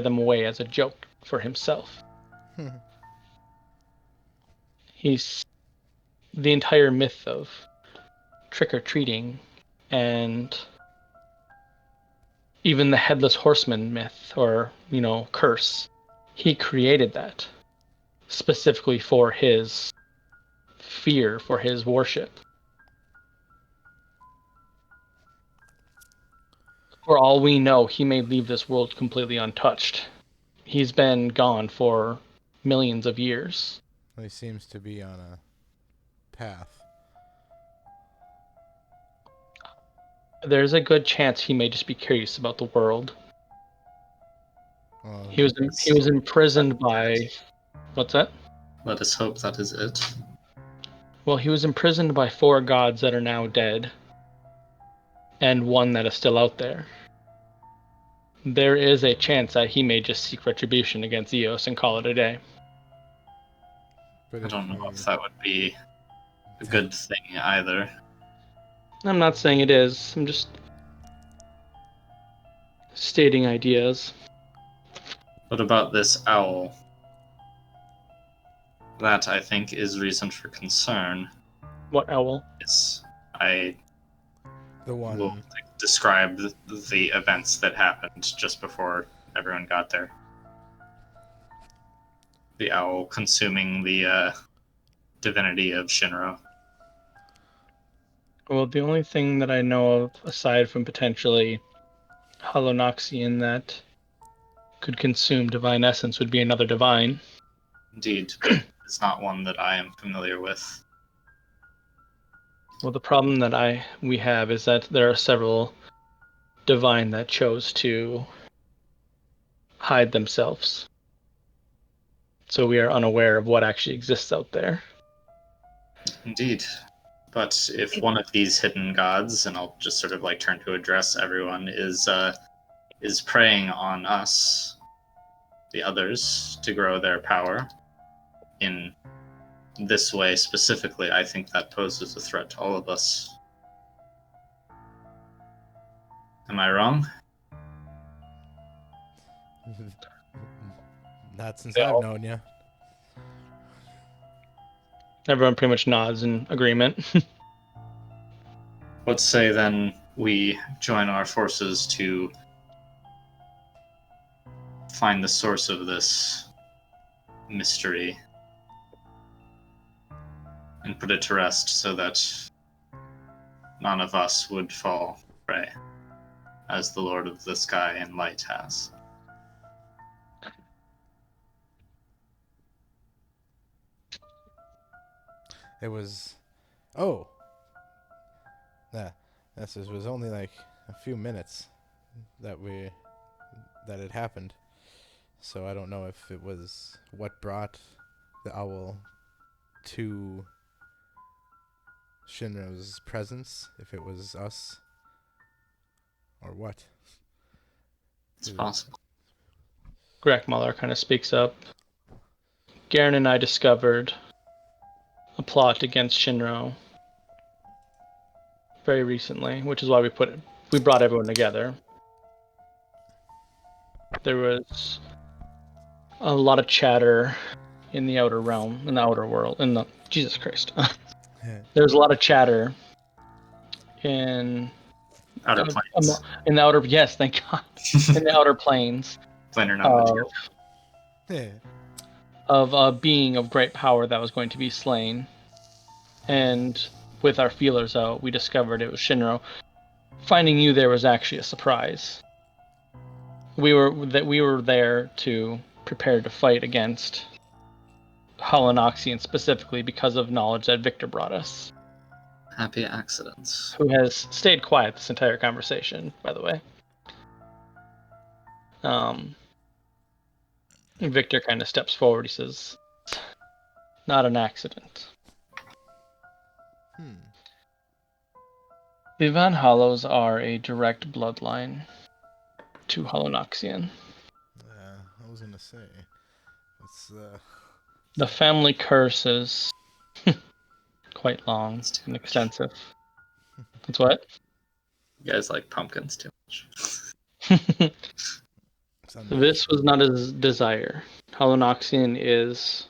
them away as a joke for himself. He's the entire myth of trick-or-treating and even the headless horseman myth or, curse. He created that specifically for his fear, for his worship. For all we know, he may leave this world completely untouched. He's been gone for millions of years. He seems to be on a path. There's a good chance he may just be curious about the world. Well, He was imprisoned by... What's that? Let us hope that is it. Well, he was imprisoned by 4 gods that are now dead, and one that is still out there. There is a chance that he may just seek retribution against Eos and call it a day. but I don't know if that would be a good thing either. I'm not saying it is. I'm just stating ideas. What about this owl? That, I think, is reason for concern. What owl? I The one. will describe the events that happened just before everyone got there. The owl consuming the divinity of Shinra. Well, the only thing that I know of, aside from potentially Holonoxian that could consume divine essence, would be another divine. Indeed, but it's not one that I am familiar with. Well, the problem that we have is that there are several divine that chose to hide themselves. So we are unaware of what actually exists out there. Indeed. But if one of these hidden gods, and I'll just sort of like turn to address everyone, is preying on us, the others, to grow their power in this way specifically, I think that poses a threat to all of us. Am I wrong? Not since I've known you. Everyone pretty much nods in agreement. Let's say then we join our forces to find the source of this mystery and put it to rest so that none of us would fall prey, as the Lord of the Sky and Light has. It was... Oh! Yeah, this was only like a few minutes that it happened. So I don't know if it was what brought the owl to Shinra's presence, if it was us, or what. It's possible. Muller kind of speaks up. Garen and I discovered a plot against Shinra very recently, which is why we brought everyone together. There was a lot of chatter in the outer realm, in the outer world, Jesus Christ. There was a lot of chatter in Outer planes. in the outer, yes, thank God, in the outer planes. Planar knowledge. Of a being of great power that was going to be slain. And with our feelers out, we discovered it was Shinra. Finding you there was actually a surprise. We were there to prepare to fight against Holonoxian specifically because of knowledge that Victor brought us. Happy accidents. Who has stayed quiet this entire conversation, by the way. Victor kind of steps forward. He says, "Not an accident." The Van Hollows are a direct bloodline to Holonoxian. Yeah, I was gonna say, it's the family curse is quite long and extensive. That's what? You guys like pumpkins too much. This was not his desire. Holonoxian is...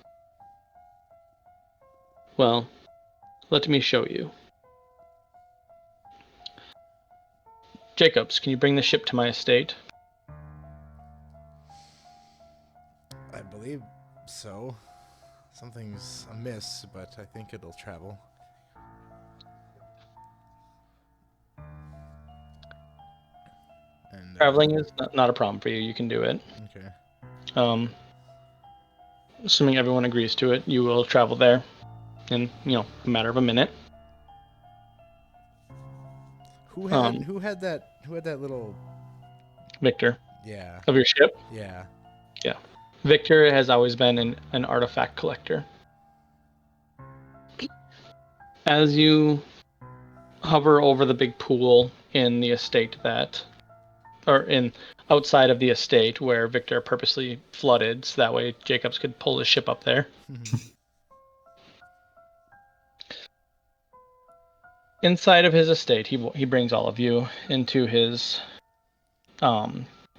Well, let me show you. Jacobs, can you bring the ship to my estate? I believe so. Something's amiss, but I think it'll travel. And Traveling is not a problem for you. You can do it. okay. Assuming everyone agrees to it, you will travel there in, a matter of a minute. Who had that little Victor, yeah of your ship? yeah Yeah. Victor has always been an artifact collector. As you hover over the big pool in the estate outside of the estate where Victor purposely flooded so that way Jacobs could pull his ship up there. Inside of his estate, he brings all of you into his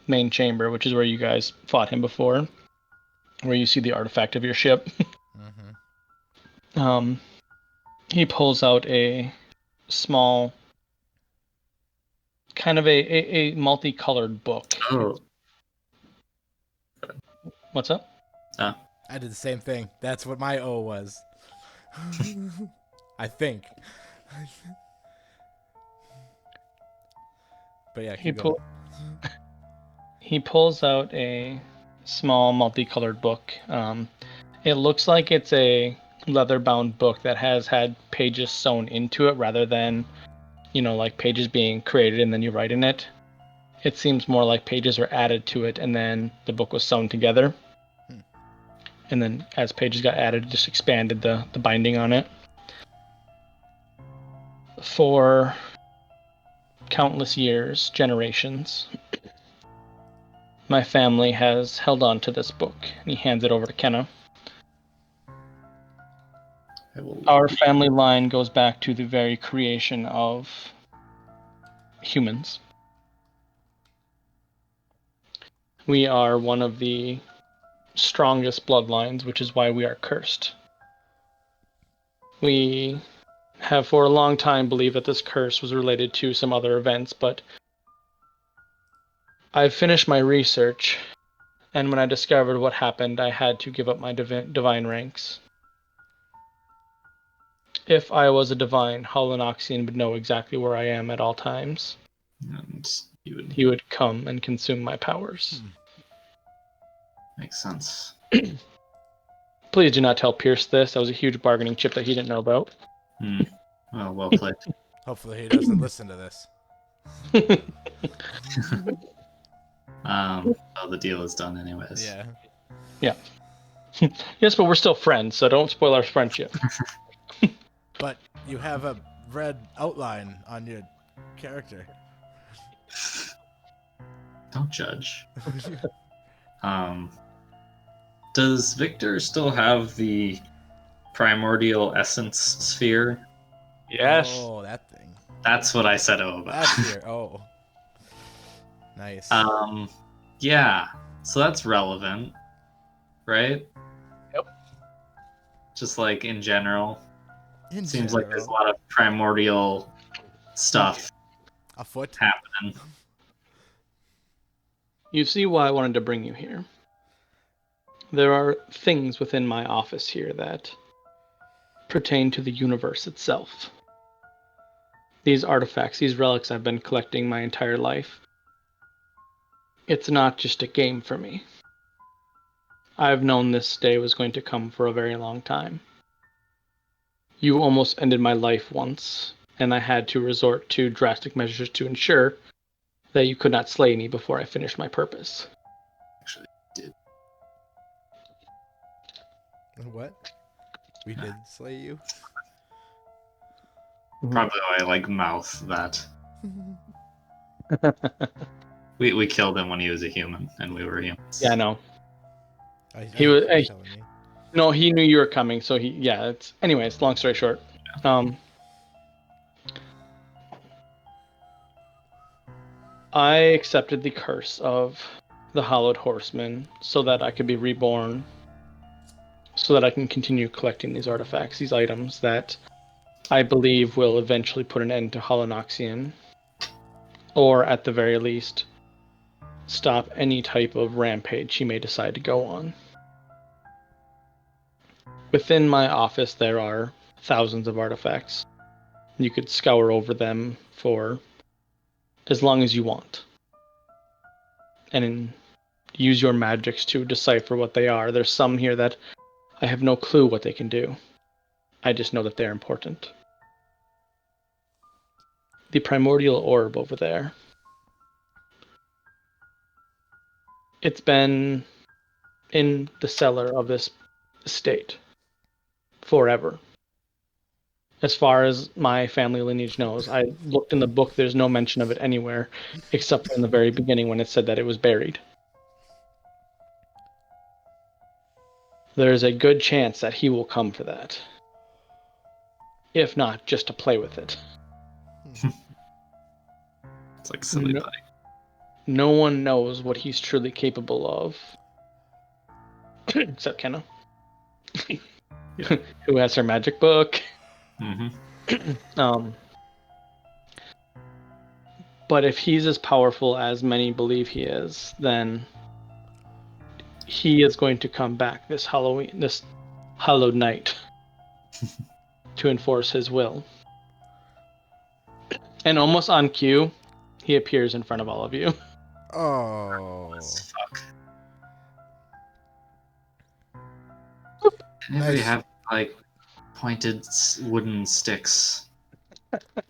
main chamber, which is where you guys fought him before, where you see the artifact of your ship. He pulls out a small, kind of a multicolored book. Oh. What's up? I did the same thing. That's what my O was. I think. But yeah, keep going. He pulls out a small multicolored book. It looks like it's a leather-bound book that has had pages sewn into it rather than, like pages being created and then you write in it. It seems more like pages are added to it and then the book was sewn together. And then as pages got added, it just expanded the binding on it. For countless years, generations, my family has held on to this book. And he hands it over to Kenna. Our family line goes back to the very creation of humans. We are one of the strongest bloodlines, which is why we are cursed. We have for a long time believed that this curse was related to some other events, but I've finished my research, and when I discovered what happened, I had to give up my divine ranks. If I was a divine, Holonoxian would know exactly where I am at all times. And he would come and consume my powers. Makes sense. Please do not tell Pierce this. That was a huge bargaining chip that he didn't know about. Well played. Hopefully he doesn't listen to this. The deal is done anyways. Yeah. Yes, but we're still friends, so don't spoil our friendship. But you have a red outline on your character. Don't judge. Does Victor still have the primordial essence sphere? Yes. Oh, that thing. That's what I said about. That's your nice. Yeah. So that's relevant, right? Yep. Just like in general. Seems like there's a general. lot of primordial stuff afoot happening. You see why I wanted to bring you here. There are things within my office here that pertain to the universe itself. These artifacts, these relics I've been collecting my entire life. It's not just a game for me. I've known this day was going to come for a very long time. You almost ended my life once, and I had to resort to drastic measures to ensure that you could not slay me before I finished my purpose. Actually, did. What? We did slay you? Probably why I mouth that. we killed him when he was a human, and we were humans. Yeah, I know. He was telling me. No, he knew you were coming, so it's anyways, long story short. I accepted the curse of the Hallowed Horseman so that I could be reborn, so that I can continue collecting these artifacts, these items that I believe will eventually put an end to Holonoxian, or at the very least, stop any type of rampage he may decide to go on. Within my office, there are thousands of artifacts. You could scour over them for as long as you want, and use your magics to decipher what they are. There's some here that I have no clue what they can do. I just know that they're important. The primordial orb over there. It's been in the cellar of this estate forever. As far as my family lineage knows, I looked in the book, there's no mention of it anywhere, except for in the very beginning when it said that it was buried. There's a good chance that he will come for that. If not, just to play with it. It's like silly No, putty. no one knows what he's truly capable of. Except Kenna. Yeah. Who has her magic book. Mm-hmm. But if he's as powerful as many believe he is, then he is going to come back this hallowed night to enforce his will. And almost on cue, he appears in front of all of you. Oh. Fuck. Nice. Anybody have like pointed wooden sticks?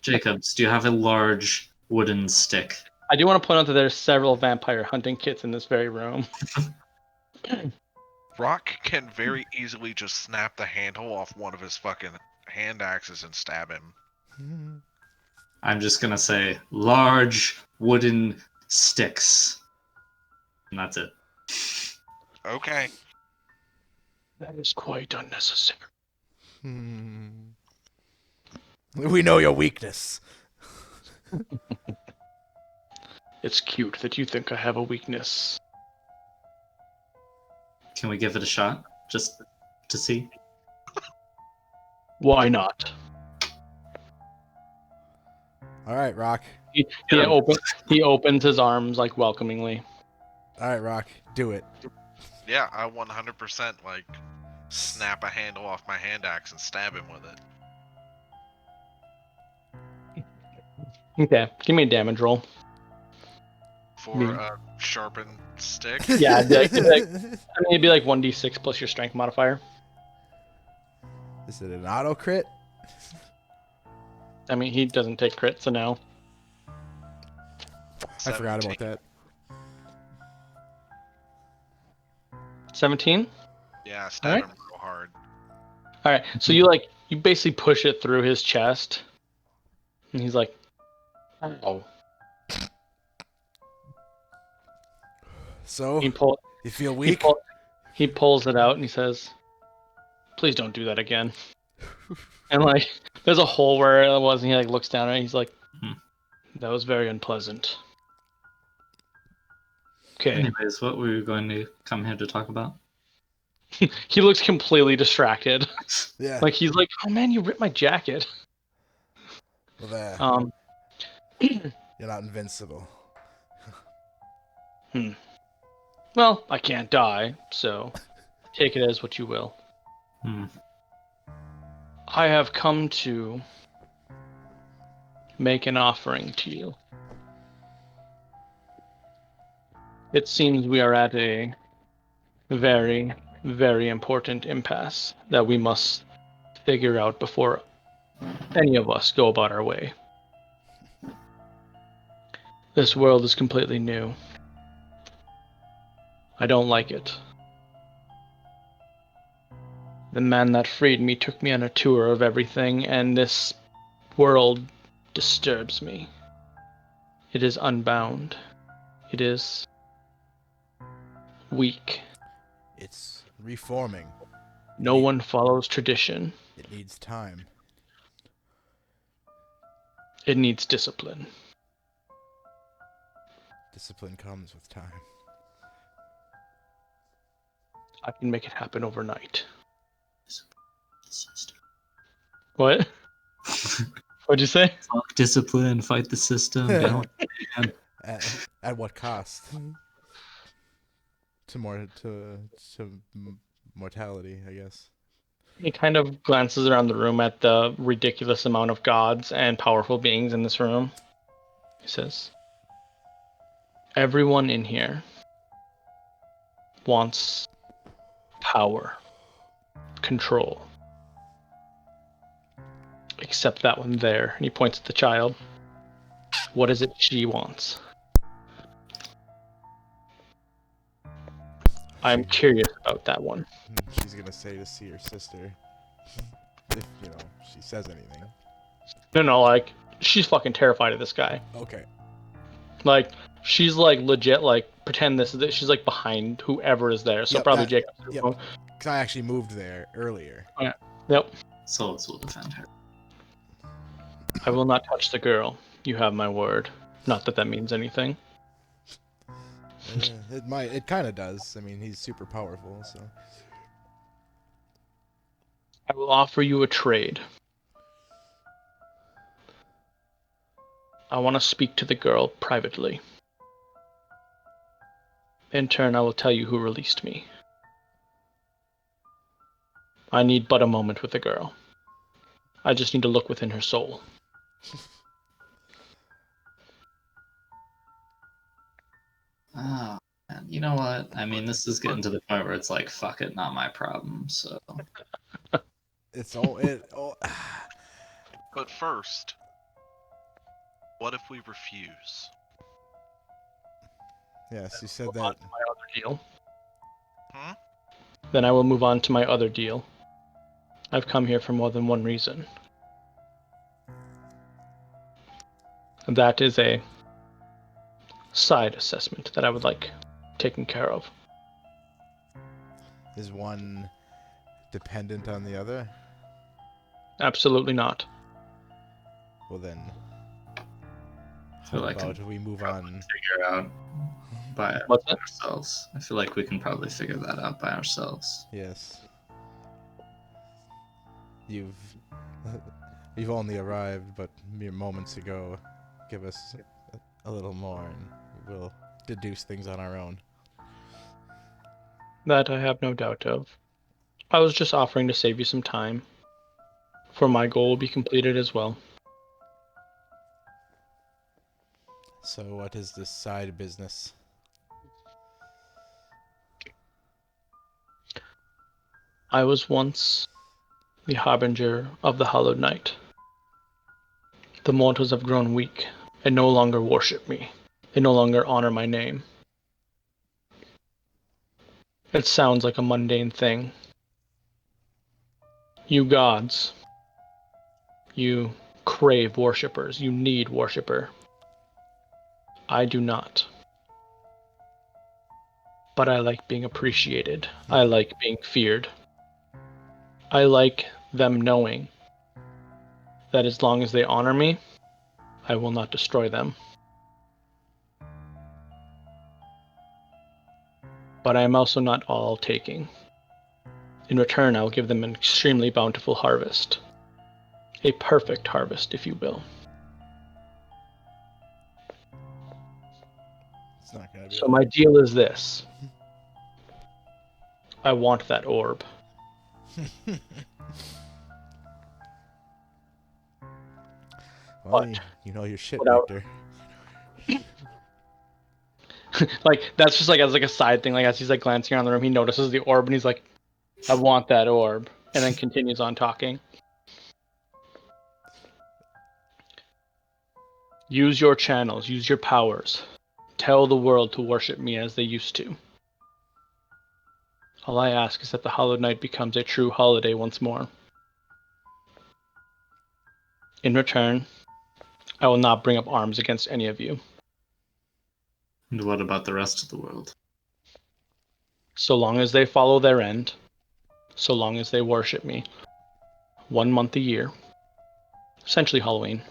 Jacobs, do you have a large wooden stick? I do want to point out that there's several vampire hunting kits in this very room. Rock can very easily just snap the handle off one of his fucking hand axes and stab him. I'm just gonna say large wooden sticks. And that's it. Okay. That is quite unnecessary. We know your weakness. It's cute that you think I have a weakness. Can we give it a shot? Just to see? Why not? All right, Rock. He Yeah. opens his arms like welcomingly. All right, Rock. Do it. Yeah, I 100% like snap a handle off my hand axe and stab him with it. Okay, give me a damage roll. For a sharpened stick. Yeah, it'd be like 1d6 plus your strength modifier. Is it an auto crit? I mean, he doesn't take crit, so no. I forgot about that. 17? Yeah, stab Alright. him real hard. Alright, so you basically push it through his chest. And he's like, oh. So, You feel weak? He pulls it out and he says, please don't do that again. And there's a hole where it was, and he looks down at it and he's like, that was very unpleasant. Okay. Anyways, what were we going to come here to talk about? He looks completely distracted. Yeah. He's like, oh man, you ripped my jacket. Well, there. You're not invincible. Well, I can't die, so take it as what you will. I have come to make an offering to you. It seems we are at a very, very important impasse that we must figure out before any of us go about our way. This world is completely new. I don't like it. The man that freed me took me on a tour of everything, and this world disturbs me. It is unbound. It is weak. It's reforming. No one follows tradition. It needs time. It needs discipline. Discipline comes with time. I can make it happen overnight. System. What? What'd you say? Fuck discipline, fight the system, balance. At what cost? to mortality, I guess. He kind of glances around the room at the ridiculous amount of gods and powerful beings in this room. He says, everyone in here wants power, control. Except that one there. And he points at the child. What is it she wants? I'm curious about that one. She's gonna say to see her sister. If, she says anything. No, like, she's fucking terrified of this guy. Okay. Like, she's like legit, like, pretend this is it. She's like behind whoever is there. So Yep, probably that- Jacob. Yep. Because I actually moved there earlier. Yep. Souls will defend her. I will not touch the girl. You have my word. Not that that means anything. It kind of does. I mean, he's super powerful, so. I will offer you a trade. I want to speak to the girl privately. In turn, I will tell you who released me. I need but a moment with the girl. I just need to look within her soul. Oh, man. You know what? I mean, this is getting to the point where it's like, fuck it, not my problem. So It's all it. Oh, But first, what if we refuse? yes, you said On that. to my other deal. Hmm? Then I will move on to my other deal. I've come here for more than one reason. And that is a side assessment that I would like taken care of. Is one dependent on the other? Absolutely not. Well then, I how feel like about we move on? figure out by What's that? ourselves. I feel like we can probably figure that out by ourselves. Yes. You've only arrived but mere moments ago. Give us a little more and we'll deduce things on our own. That I have no doubt of. I was just offering to save you some time, for my goal will be completed as well. So what is this side business? I was once the harbinger of the hallowed night. The mortals have grown weak and no longer worship me. They no longer honor my name. It sounds like a mundane thing. You gods, you crave worshippers. You need worshipper. I do not. But I like being appreciated. I like being feared. I like them knowing that as long as they honor me, I will not destroy them. But I am also not all taking. In return, I will give them an extremely bountiful harvest. A perfect harvest, if you will. It's not gonna be. So my deal is this. I want that orb. Well, But you know your shit, without- Victor. Like, that's just like as like a side thing. Like as he's like glancing around the room, he notices the orb and he's like, I want that orb. And then continues on talking. Use your channels, use your powers. Tell the world to worship me as they used to. All I ask is that the Hallowed Night becomes a true holiday once more. In return, I will not bring up arms against any of you. And what about the rest of the world? So long as they follow their end, so long as they worship me. 1 month a year. Essentially Halloween.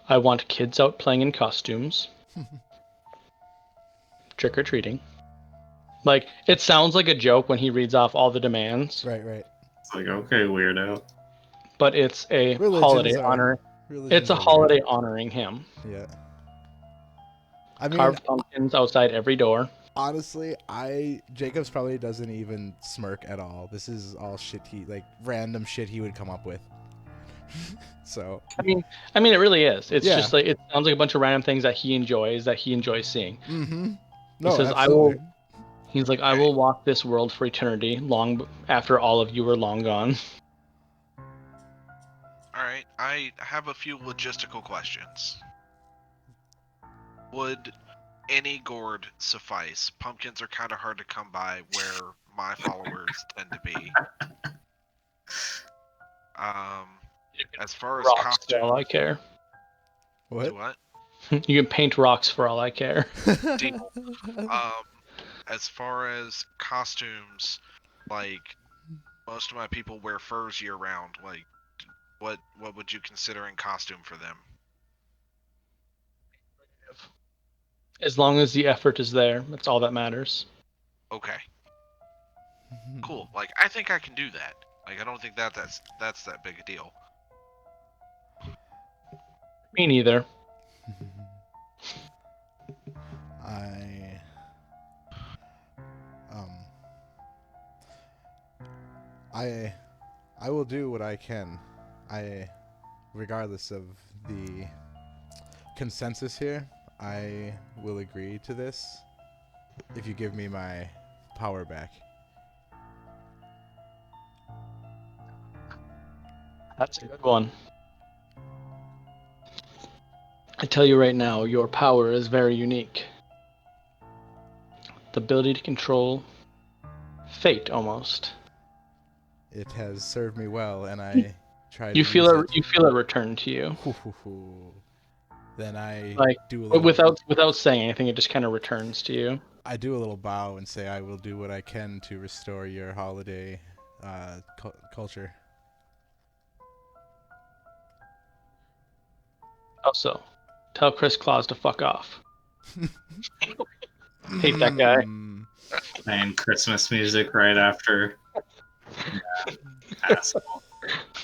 I want kids out playing in costumes. Trick-or-treating. Like, it sounds like a joke when he reads off all the demands, Right, right. It's like, okay, weirdo. but it's a Religions holiday are honor. religions It's a are holiday weird. honoring him. Yeah. I mean, Carved pumpkins outside every door. honestly, Jacobs probably doesn't even smirk at all. This is all shit random shit he would come up with. So I mean, it really is. It's Yeah. just like it sounds like a bunch of random things that he enjoys seeing. Mm-hmm. He No, says, absolutely. He's like, I will walk this world for eternity, long after all of you are long gone. All right, I have a few logistical questions. Would any gourd suffice? Pumpkins are kind of hard to come by where my followers tend to be. As far as Rocks costume, for all I care. What? do what? You can paint rocks for all I care. Deal. As far as costumes, like most of my people wear furs year round. Like, what would you consider in costume for them? As long as the effort is there, that's all that matters. Okay, cool. Like, I think I can do that. Like, I don't think that's that big a deal. Me neither. I um I will do what I can. Regardless of the consensus here, I will agree to this if you give me my power back. That's a good one. I tell you right now, your power is very unique. The ability to control fate, almost. It has served me well, and I try to You use it. feel it return to you. Then I Like, do a little. without saying anything, it just kind of returns to you. I do a little bow and say I will do what I can to restore your holiday culture. Also, tell Chris Claus to fuck off. Hate that guy. Playing Christmas music right after. Yeah, asshole.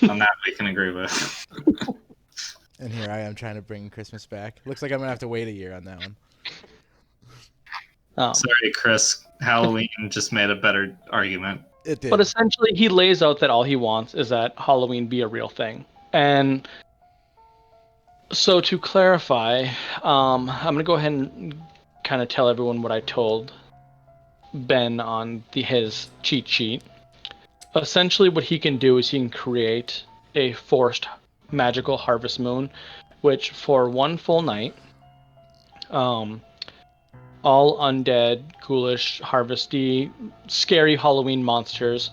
On that we can agree with. And here I am trying to bring Christmas back. Looks like I'm gonna have to wait a year on that one. Sorry, Chris. Halloween just made a better argument. It did. But essentially, he lays out that all he wants is that Halloween be a real thing. And so to clarify, I'm going to go ahead and kind of tell everyone what I told Ben on his cheat sheet. Essentially, what he can do is he can create a forced magical harvest moon, which for one full night, all undead, ghoulish, harvesty, scary Halloween monsters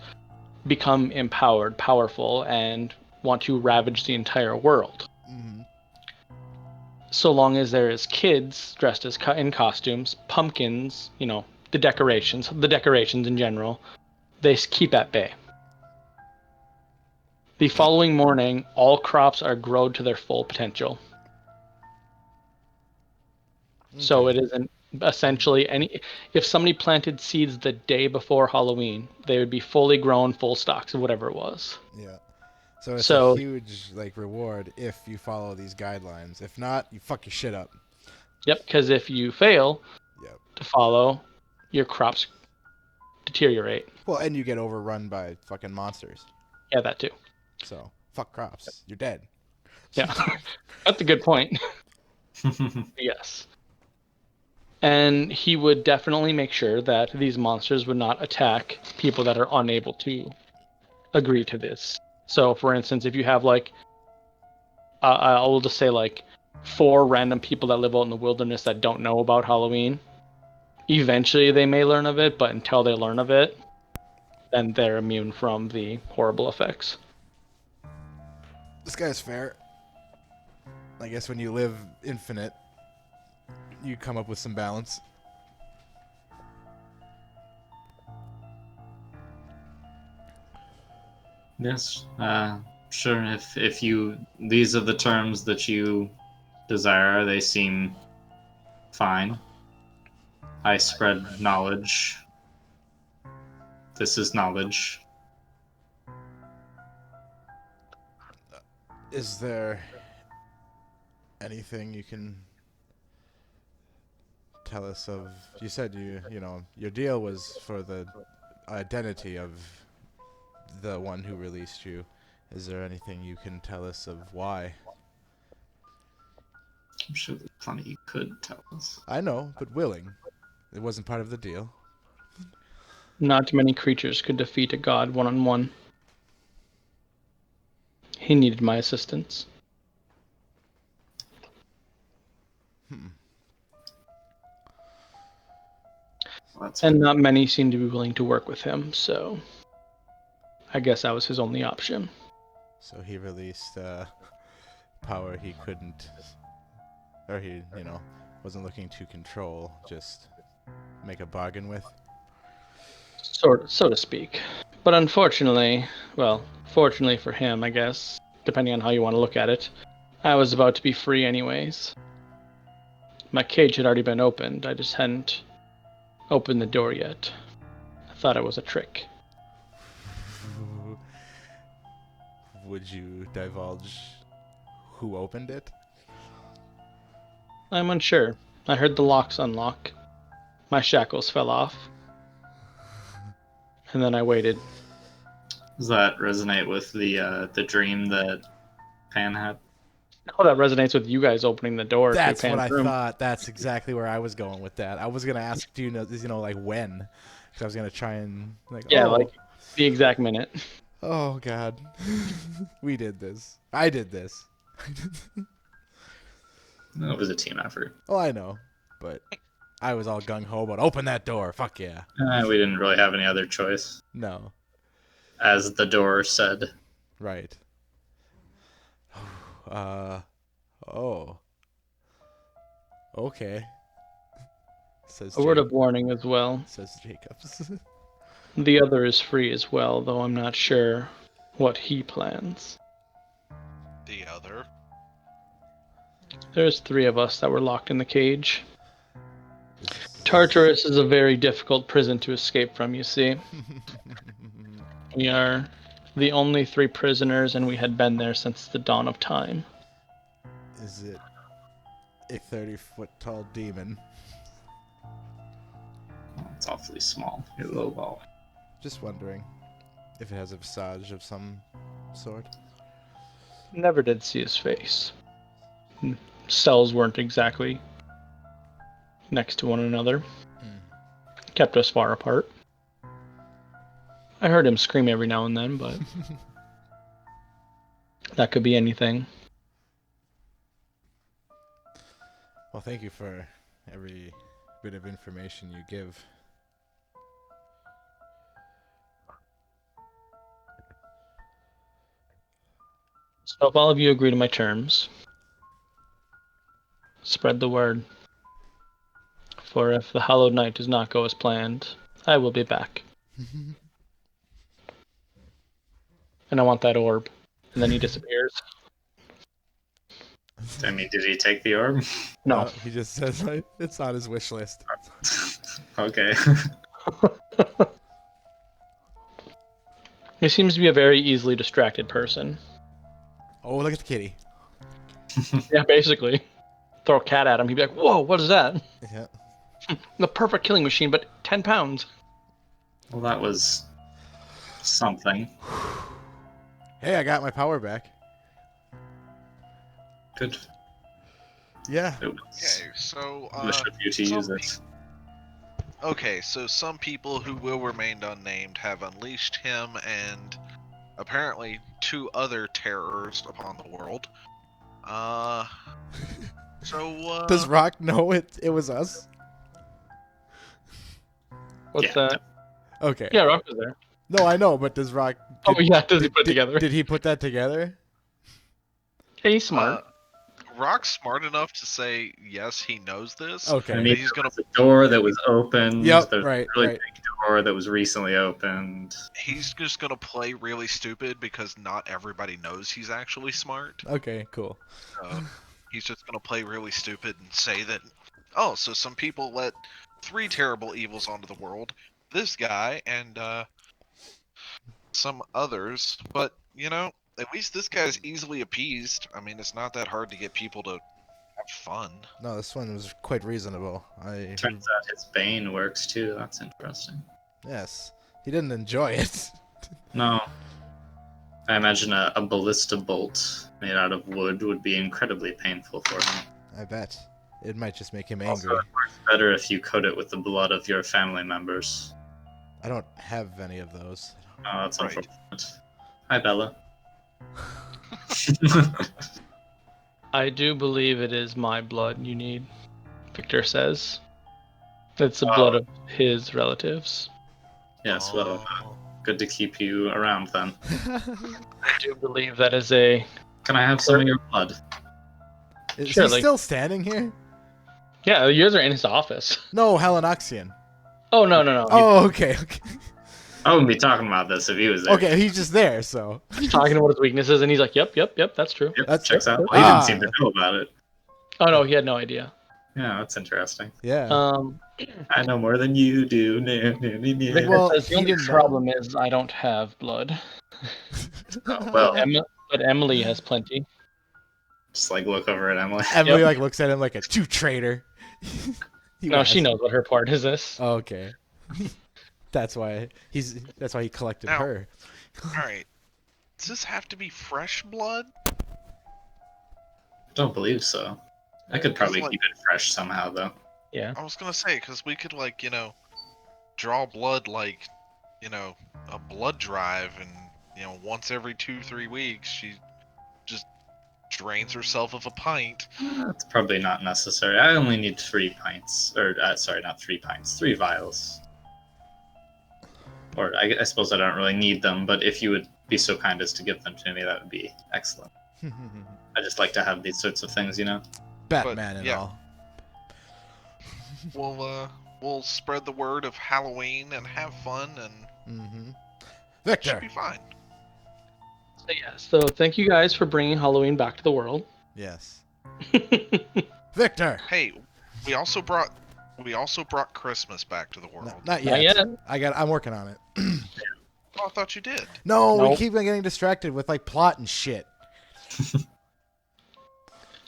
become empowered, powerful, and want to ravage the entire world. Mhm. So long as there is kids dressed as in costumes, pumpkins, the decorations in general, they keep at bay. The following morning, all crops are grown to their full potential. So Okay. it isn't essentially if somebody planted seeds the day before Halloween, they would be fully grown, full stalks of whatever it was. Yeah. So it's So a huge reward if you follow these guidelines. If not, you fuck your shit up. yep, because if you fail Yep. to follow, your crops deteriorate. Well, and you get overrun by fucking monsters. Yeah, that too. So fuck crops. You're dead. Yeah, that's a good point. Yes. And he would definitely make sure that these monsters would not attack people that are unable to agree to this. So, for instance, if you have I will just say 4 random people that live out in the wilderness that don't know about Halloween, eventually they may learn of it, but until they learn of it, then they're immune from the horrible effects. This guy's fair. I guess when you live infinite, you come up with some balance. Yes, sure. If you these are the terms that you desire, they seem fine. I spread knowledge This is knowledge. Is there anything you can tell us of? You said your deal was for the identity of the one who released you. Is there anything you can tell us of why? I'm sure there's plenty you could tell us. I know, but willing. It wasn't part of the deal. Not many creatures could defeat a god one-on-one. He needed my assistance. Well, that's And not many seemed to be willing to work with him, so I guess that was his only option. So he released power he couldn't, or he, wasn't looking to control, just make a bargain with. So to speak. But unfortunately, well, fortunately for him, I guess, depending on how you want to look at it, I was about to be free anyways. My cage had already been opened, I just hadn't opened the door yet. I thought it was a trick. Would you divulge who opened it? I'm unsure. I heard the locks unlock. My shackles fell off. And then I waited. Does that resonate with the dream that Pan had? Oh, that resonates with you guys opening the door That's to what Pan's I room. thought. That's exactly where I was going with that. I was gonna ask, do you know, like when? Because I was gonna try and Yeah, oh, like the exact minute. oh God, we did this. I did this. No, it was a team effort. Oh, I know, but I was all gung ho about open that door. Fuck yeah. We didn't really have any other choice, No, as the door said. right. Oh. Okay. Says A word Jacob. of warning as well. Says Jacobs. The other is free as well, though I'm not sure what he plans. The other. There's 3 of us that were locked in the cage. Tartarus is a very difficult prison to escape from, you see. We are the only 3 prisoners, and we had been there since the dawn of time. Is it a 30-foot tall demon? Oh, it's awfully small. You're a little ball. Just wondering if it has a visage of some sort. Never did see his face. Cells weren't exactly next to one another. Kept us far apart. I heard him scream every now and then, but that could be anything. Well, thank you for every bit of information you give. So if all of you agree to my terms, spread the word. For if the Hallowed Night does not go as planned, I will be back. And I want that orb. And then he disappears. I mean, did he take the orb? No. He just says like, it's on his wish list. Okay. He seems to be a very easily distracted person. Oh, look at the kitty. Yeah, basically. Throw a cat at him, he'd be like, whoa, what is that? Yeah. The perfect killing machine, but 10 pounds. Well, that was something. Hey, I got my power back. Good. Yeah. It was Okay, so foolish of you to some use it. Okay, so some people who will remain unnamed have unleashed him and apparently 2 other terrors upon the world. Does Rock know it was us? What's Yeah. that? Okay. Yeah, Rock was there. No, I know, but does Rock... Oh yeah, does he put it together? Did he put that together? Hey, he's smart. Rock's smart enough to say yes, he knows this. Okay. I but mean, he's gonna there's a door that was opened. Yep, There's right, a really right. big door that was recently opened. he's just gonna play really stupid because not everybody knows he's actually smart. Okay, cool. He's just gonna play really stupid and say that, oh, so some people let 3 terrible evils onto the world. This guy and some others, but at least this guy's easily appeased. I mean, it's not that hard to get people to have fun. No, this one was quite reasonable. Turns out his bane works too. That's interesting. Yes, he didn't enjoy it. No. I imagine a ballista bolt made out of wood would be incredibly painful for him. I bet. It might just make him Also, angry. it works better if you coat it with the blood of your family members. I don't have any of those. Oh, that's Right. unfortunate. Hi, Bella. I do believe it is my blood you need, Victor says. It's the blood of his relatives. Yes, well, Oh. good to keep you around then. I do believe that is a... Can I have some of your blood? Is Sure, he like- still standing here? Yeah, yours are in his office. No, Helenoxian. Oh, no. Oh, okay. I wouldn't be talking about this if he was there. Okay, he's just there, so. He's talking about his weaknesses, and he's like, yep, that's true. Yep, That's- checks out. yep. Well, he Ah. didn't seem to know about it. Oh, no, he had no idea. Yeah, that's interesting. Yeah. I know more than you do. Victor Well, says he the only didn't know. problem is I don't have blood. Well, But Emily has plenty. just like look over at Emily. Emily Yep. like looks at him like a true traitor. No, she knows what her part is this. Oh, okay. That's why he collected Now- her. All right. Does this have to be fresh blood? I don't believe so. I could probably It's like- keep it fresh somehow, though. Yeah. I was gonna say, because we could draw blood a blood drive, and once every 2-3 weeks she just drains herself of a pint. That's probably not necessary. I only need 3 pints. Or, sorry, not 3 pints. 3 vials. Or, I suppose I don't really need them, but if you would be so kind as to give them to me, that would be excellent. I just like to have these sorts of things, Batman and yeah. all. We'll spread the word of Halloween and have fun, and Mm-hmm. it should Victor. be fine. So, yeah, so thank you guys for bringing Halloween back to the world. Yes. Victor. Hey, we also brought Christmas back to the world. Not Not yet. yet. I'm working on it. Oh, I thought you did. No, we Nope. keep on getting distracted with like plot and shit.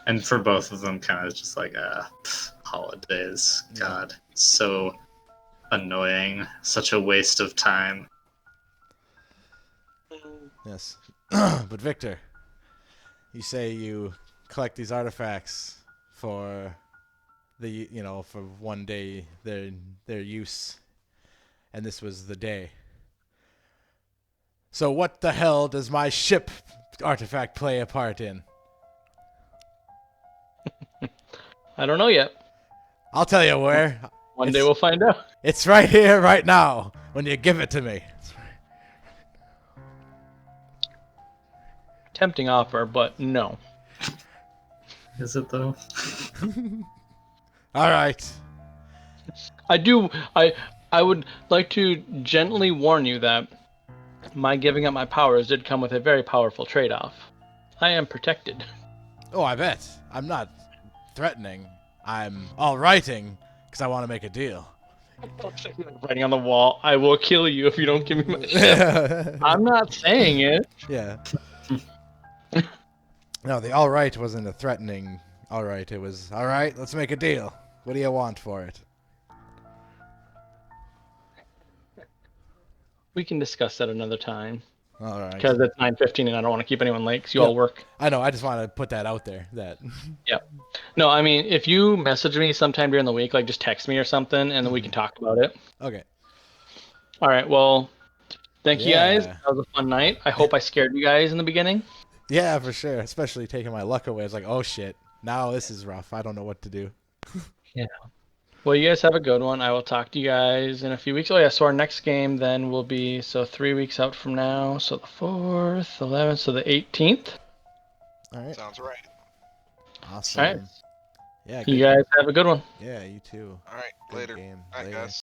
And for both of them, kind of just like, holidays. God, so annoying. Such a waste of time. Yes. But Victor, you say you collect these artifacts for for one day their use, and this was the day. So what the hell does my ship artifact play a part in? I don't know yet. I'll tell you where. One day we'll find out. It's right here, right now, when you give it to me. Tempting offer, but no. Is it, though? All right. I would like to gently warn you that my giving up my powers did come with a very powerful trade-off. I am protected. Oh, I bet. I'm not threatening. I'm all righting because I want to make a deal. Writing on the wall, I will kill you if you don't give me my ship. I'm not saying it. Yeah. No, the all right wasn't a threatening all right. It was, all right, let's make a deal. What do you want for it? We can discuss that another time. All right. Because it's 9:15 and I don't want to keep anyone late because you Yep. all work. I know, I just want to put that out there. That No, I mean, if you message me sometime during the week, like just text me or something, and then we can talk about it. Okay. All right, well, thank you guys. Yeah. That was a fun night. I hope I scared you guys in the beginning. Yeah, for sure. Especially taking my luck away. It's like, oh shit. Now this is rough. I don't know what to do. Well, you guys have a good one. I will talk to you guys in a few weeks. Oh, yeah, so our next game then will be, 3 weeks out from now. So the 4th, 11th, so the 18th. All right. Sounds right. Awesome. All right. Yeah. You good- guys have a good one. Yeah, you too. All right, Good later. game. All right, Later. guys.